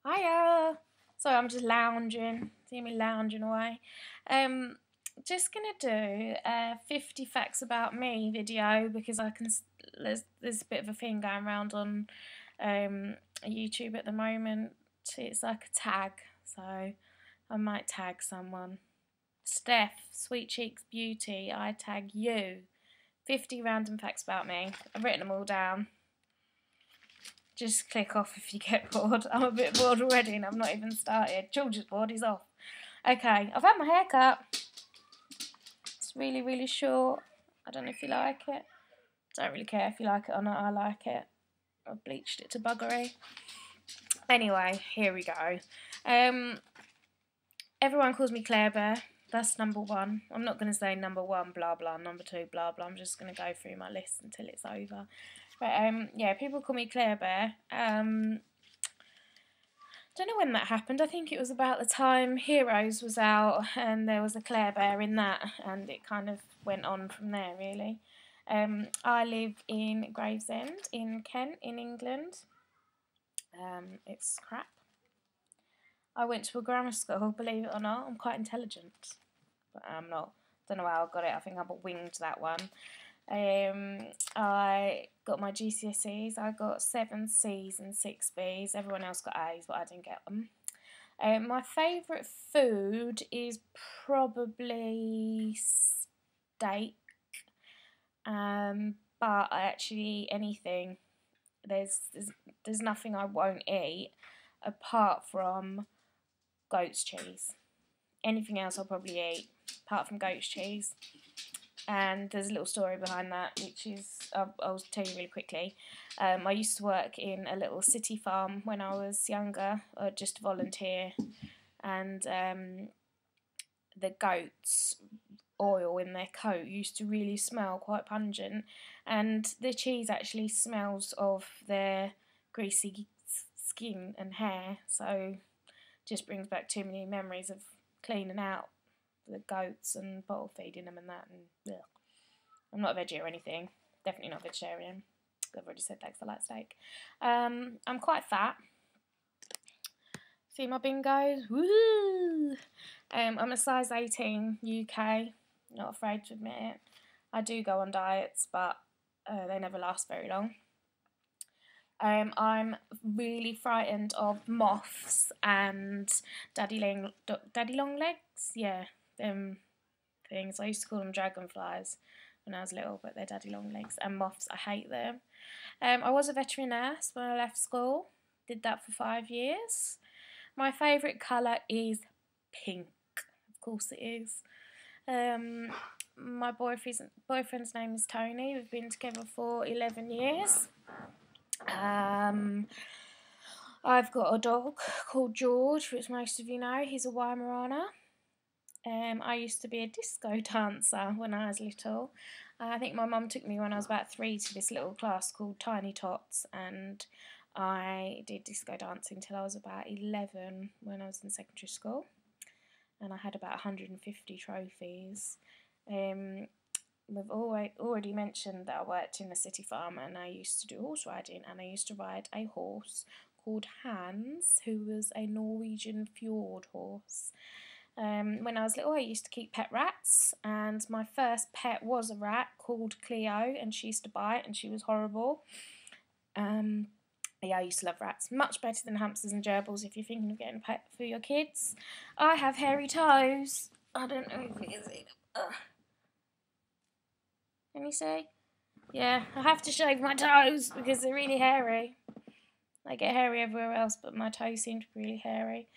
Hiya! Sorry, I'm just lounging. See me lounging away. Um, just gonna do a 50 facts about me video because there's a bit of a thing going around on YouTube at the moment. It's like a tag, so I might tag someone. Steph, Sweet Cheeks Beauty, I tag you. 50 random facts about me. I've written them all down. Just click off if you get bored. I'm a bit bored already and I've not even started. George is bored, he's off. Okay, I've had my hair cut. It's really, really short. I don't know if you like it. Don't really care if you like it or not, I like it. I've bleached it to buggery. Anyway, here we go. Everyone calls me Claire Bear. That's number one. I'm not going to say number one, blah, blah, number two, blah, blah. I'm just going to go through my list until it's over. But, yeah, people call me Claire Bear. Don't know when that happened. I think it was about the time Heroes was out and there was a Claire Bear in that, and it kind of went on from there, really. I live in Gravesend in Kent, in England. It's crap. I went to a grammar school, believe it or not. I'm quite intelligent, but I'm not. Don't know how I got it. I think I winged that one. I got my GCSEs. I got 7 C's and 6 B's. Everyone else got A's, but I didn't get them. My favourite food is probably steak. But I actually eat anything. There's nothing I won't eat apart from goat's cheese. Anything else I'll probably eat apart from goat's cheese. And there's a little story behind that, which is, I'll tell you really quickly. I used to work in a little city farm when I was younger, just to volunteer, and the goats' oil in their coat used to really smell quite pungent, and the cheese actually smells of their greasy skin and hair, so just brings back too many memories of cleaning out the goats and bottle feeding them and that. And ugh. I'm not a veggie or anything. Definitely not vegetarian. I've already said that because I like steak. I'm quite fat. See my bingos? Woo! I'm a size 18 UK. Not afraid to admit it. I do go on diets, but they never last very long. I'm really frightened of moths and daddy long legs. Yeah, them things. I used to call them dragonflies when I was little, but they're daddy long legs. And moths, I hate them. I was a veterinary nurse when I left school. Did that for 5 years. My favourite colour is pink. Of course it is. My boyfriend's name is Tony. We've been together for 11 years. I've got a dog called George, which most of you know. He's a Weimaraner. I used to be a disco dancer when I was little. I think my mum took me when I was about 3 to this little class called Tiny Tots, and I did disco dancing till I was about 11 when I was in secondary school, and I had about 150 trophies. We've already mentioned that I worked in a city farm, and I used to do horse riding, and I used to ride a horse called Hans, who was a Norwegian fjord horse. When I was little, I used to keep pet rats, and my first pet was a rat called Cleo, and she used to bite, and she was horrible. Yeah, I used to love rats. Much better than hamsters and gerbils if you're thinking of getting a pet for your kids. I have hairy toes. I don't know if it is either. Can you see? Yeah, I have to shave my toes because they're really hairy. I get hairy everywhere else, but my toes seem to be really hairy.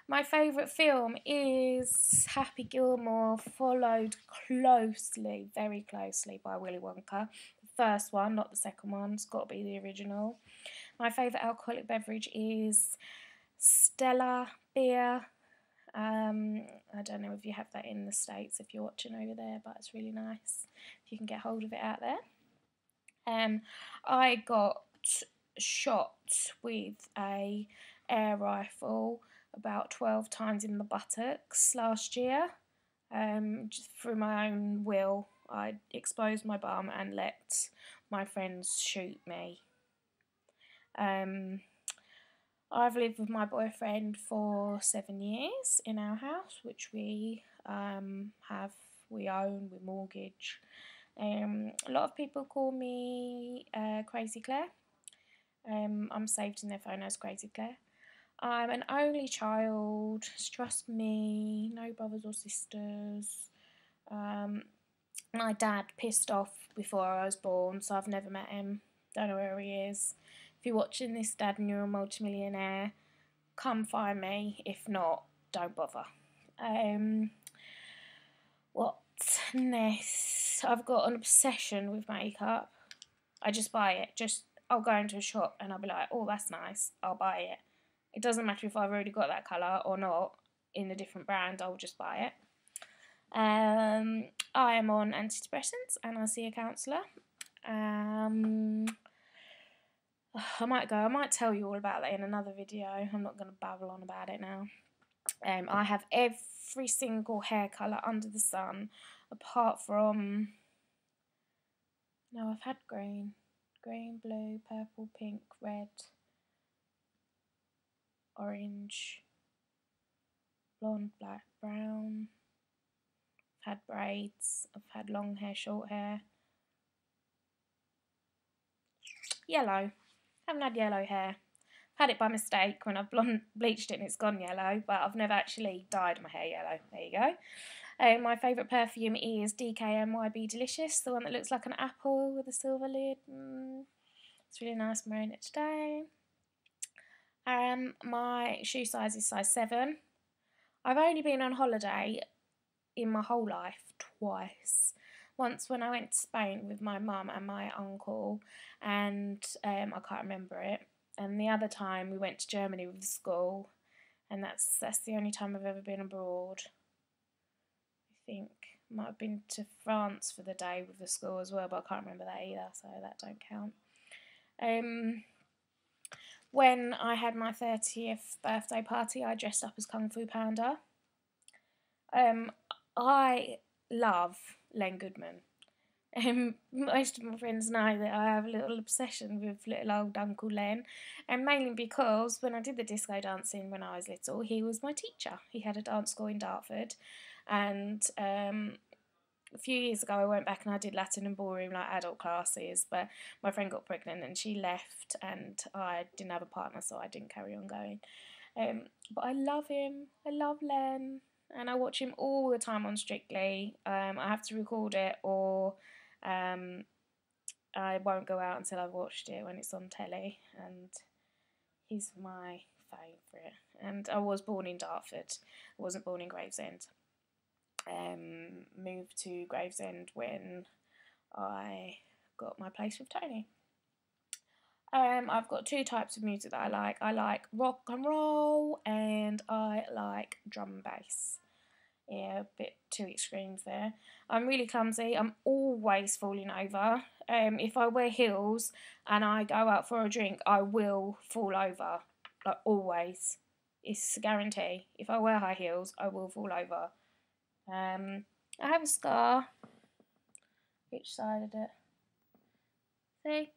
My favourite film is Happy Gilmore, followed closely, very closely, by Willy Wonka. The first one, not the second one. It's got to be the original. My favourite alcoholic beverage is Stella beer. I don't know if you have that in the States if you're watching over there, but it's really nice if you can get hold of it out there. I got shot with a air rifle about 12 times in the buttocks last year. Just through my own will, I exposed my bum and let my friends shoot me. I've lived with my boyfriend for 7 years in our house, which we we own, we mortgage. A lot of people call me Crazy Claire. I'm saved in their phone as Crazy Claire. I'm an only child. Trust me, no brothers or sisters. My dad pissed off before I was born, so I've never met him. Don't know where he is. If you're watching this, Dad, and you're a multimillionaire, come find me. If not, don't bother. What's next? I've got an obsession with makeup. I just buy it. I'll go into a shop and I'll be like, oh, that's nice. I'll buy it. It doesn't matter if I've already got that colour or not in a different brand. I'll just buy it. I am on antidepressants and I see a counsellor. I might tell you all about that in another video. I'm not going to babble on about it now. I have every single hair colour under the sun, apart from... No, I've had green. Green, blue, purple, pink, red, orange, blonde, black, brown. I've had braids. I've had long hair, short hair. Yellow. Haven't had yellow hair. I've had it by mistake when I've bleached it and it's gone yellow, but I've never actually dyed my hair yellow. There you go. My favourite perfume is DKNYB Delicious, the one that looks like an apple with a silver lid. It's really nice. I'm wearing it today. My shoe size is size 7. I've only been on holiday in my whole life twice. Once when I went to Spain with my mum and my uncle, and I can't remember it. And the other time we went to Germany with the school, and that's the only time I've ever been abroad. I think might have been to France for the day with the school as well, but I can't remember that either, so that don't count. When I had my 30th birthday party, I dressed up as Kung Fu Panda. I love Len Goodman. Most of my friends know that I have a little obsession with little old Uncle Len, and mainly because when I did the disco dancing when I was little, he was my teacher. He had a dance school in Dartford, and a few years ago I went back and I did Latin and ballroom like adult classes, but my friend got pregnant and she left and I didn't have a partner, so I didn't carry on going. But I love him. I love Len, and I watch him all the time on Strictly. I have to record it, or I won't go out until I've watched it when it's on telly, and he's my favourite. And I was born in Dartford. I wasn't born in Gravesend. Moved to Gravesend when I got my place with Tony. I've got 2 types of music that I like. I like rock and roll and I like drum and bass. Yeah, a bit 2 extremes there. I'm really clumsy. I'm always falling over. If I wear heels and I go out for a drink, I will fall over. Like, always. It's a guarantee. If I wear high heels, I will fall over. I have a scar. Which side of it? See?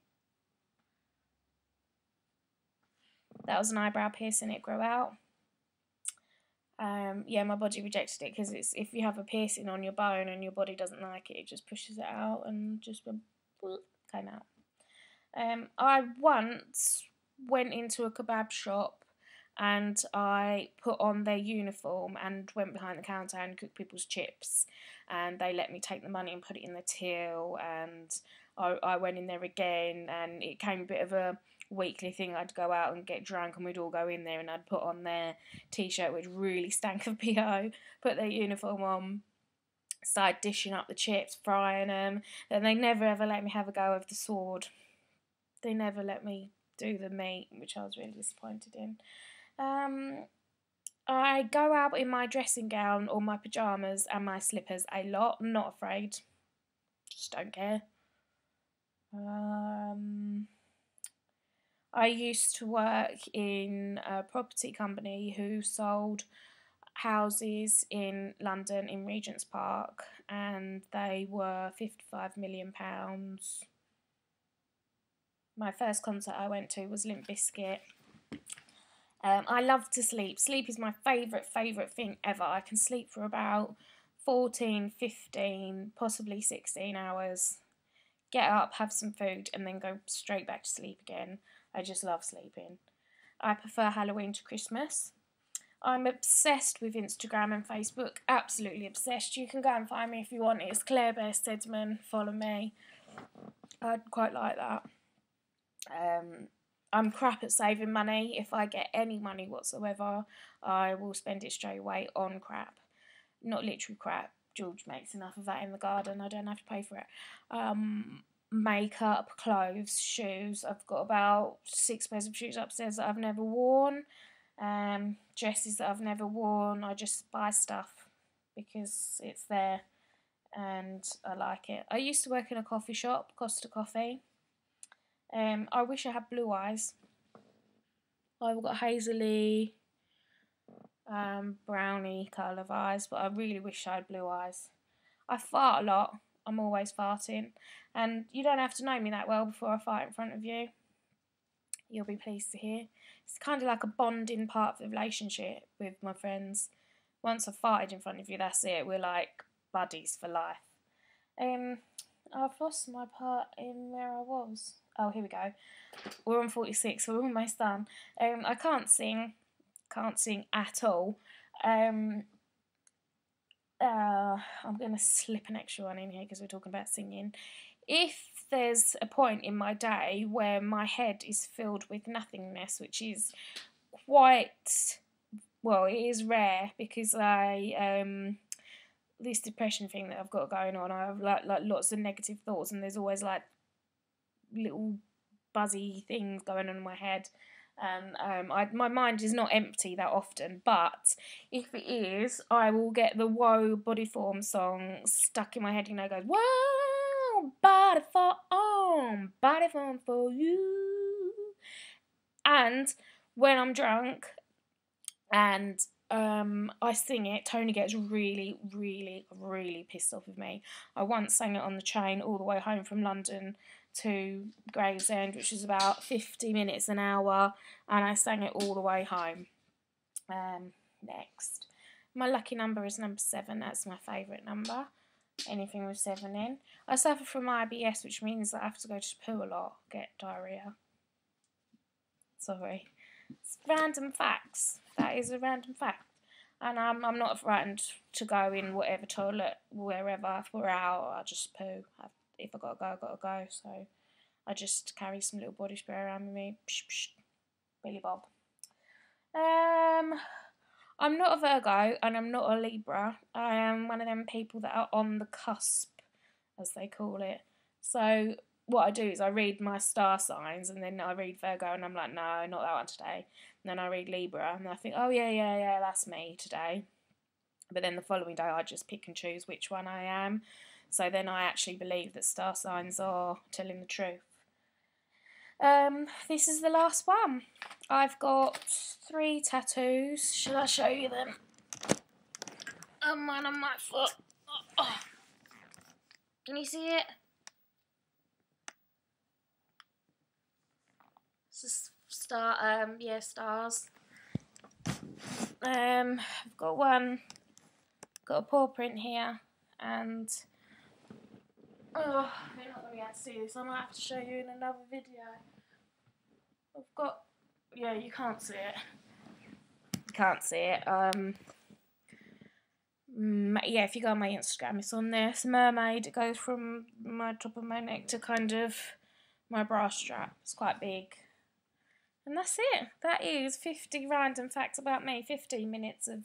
That was an eyebrow piercing, it grew out. Yeah, my body rejected it because it's if you have a piercing on your bone and your body doesn't like it, it just pushes it out and just came out. I once went into a kebab shop and I put on their uniform and went behind the counter and cooked people's chips, and they let me take the money and put it in the till, and I went in there again, and it came a bit of a weekly thing. I'd go out and get drunk and we'd all go in there and I'd put on their t-shirt which really stank of BO, put their uniform on, started dishing up the chips, frying them, and they never ever let me have a go of the sword. They never let me do the meat, which I was really disappointed in. I go out in my dressing gown or my pyjamas and my slippers a lot. I'm not afraid. Just don't care. I used to work in a property company who sold houses in London in Regent's Park, and they were £55 million. My first concert I went to was Limp Bizkit. I love to sleep. Sleep is my favourite thing ever. I can sleep for about 14, 15, possibly 16 hours. Get up, have some food, and then go straight back to sleep again. I just love sleeping. I prefer Halloween to Christmas. I'm obsessed with Instagram and Facebook. Absolutely obsessed. You can go and find me if you want. It's Claire Bear Stedman. Follow me. I'd quite like that. I'm crap at saving money. If I get any money whatsoever, I will spend it straight away on crap. Not literal crap. George makes enough of that in the garden. I don't have to pay for it. Makeup, clothes, shoes. I've got about 6 pairs of shoes upstairs that I've never worn. Dresses that I've never worn. I just buy stuff because it's there and I like it. I used to work in a coffee shop, Costa Coffee. I wish I had blue eyes. I've got hazily, browny colour of eyes, but I really wish I had blue eyes. I fart a lot. I'm always farting. And you don't have to know me that well before I fart in front of you. You'll be pleased to hear. It's kind of like a bonding part of the relationship with my friends. Once I've farted in front of you, that's it. We're like buddies for life. I've lost my part in where I was. Oh, here we go. We're on 46, so we're almost done. I can't sing at all. I'm going to slip an extra one in here because we're talking about singing. If there's a point in my day where my head is filled with nothingness, which is quite, well, it is rare because this depression thing that I've got going on, I have like lots of negative thoughts, and there's always like little buzzy things going on in my head. My mind is not empty that often, but if it is, I will get the Whoa Bodyform song stuck in my head. You know, it goes, whoa, Bodyform for you. And when I'm drunk and I sing it, Tony gets really, really, really pissed off with me. I once sang it on the train all the way home from London to Gravesend, which was about 50 minutes an hour, and I sang it all the way home. Next. My lucky number is number 7. That's my favourite number. Anything with 7 in. I suffer from IBS, which means that I have to go to poo a lot, get diarrhoea. Sorry. It's random facts. That is a random fact. And I'm not frightened to go in whatever toilet, wherever. If we're out, I just poo. If I gotta go, I gotta go. So I just carry some little body spray around with me. Psh, psh, Billy Bob. I'm not a Virgo and I'm not a Libra. I am one of them people that are on the cusp, as they call it. So what I do is I read my star signs and then I read Virgo and I'm like, no, not that one today. And then I read Libra and I think, oh yeah, that's me today. But then the following day I just pick and choose which one I am. So then I actually believe that star signs are telling the truth. This is the last one. I've got 3 tattoos. Shall I show you them? One on my foot. Oh. Can you see it? It's a star. Yeah, stars. I've got one. Got a paw print here, and you're not going to be able to see this. I might have to show you in another video. I've got, yeah, you can't see it. You can't see it. Yeah, if you go on my Instagram, it's on there. It's a mermaid. It goes from my top of my neck to kind of my bra strap. It's quite big. And that's it. That is 50 random facts about me. 15 minutes of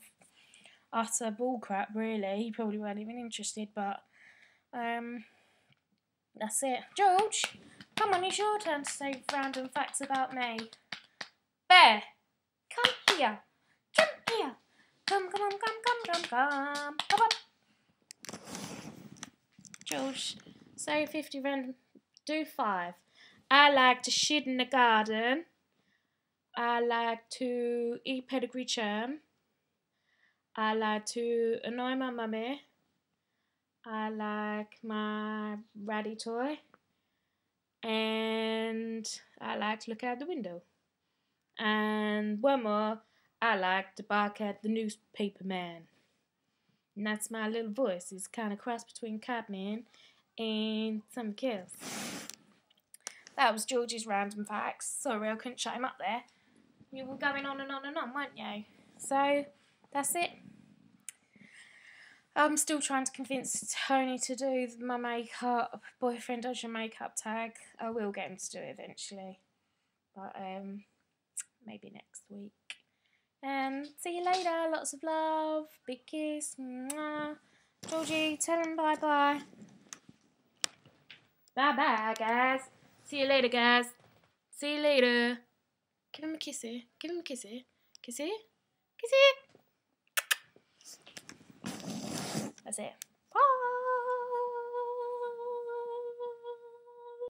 utter bullcrap, really. You probably weren't even interested, but that's it. George, come on, it's your turn to say random facts about me. Bear, come here. Come here. Come on. George, say 50 random. Do 5. I like to shit in the garden. I like to eat pedigree churn. I like to annoy my mummy. I like my ratty toy. And I like to look out the window. And one more, I like to bark at the newspaper man. And that's my little voice. It's kind of cross between Catman and something else. That was George's random facts. Sorry, I couldn't shut him up there. You were going on and on and on, weren't you? So, that's it. I'm still trying to convince Tony to do my makeup. Boyfriend does your makeup tag. I will get him to do it eventually. But, maybe next week. See you later. Lots of love. Big kiss. Mwah. Georgie, tell him bye-bye. Bye-bye, guys. See you later, guys. See you later. Give him a kissy. Give him a kissy. Kissy. Kissy. That's it.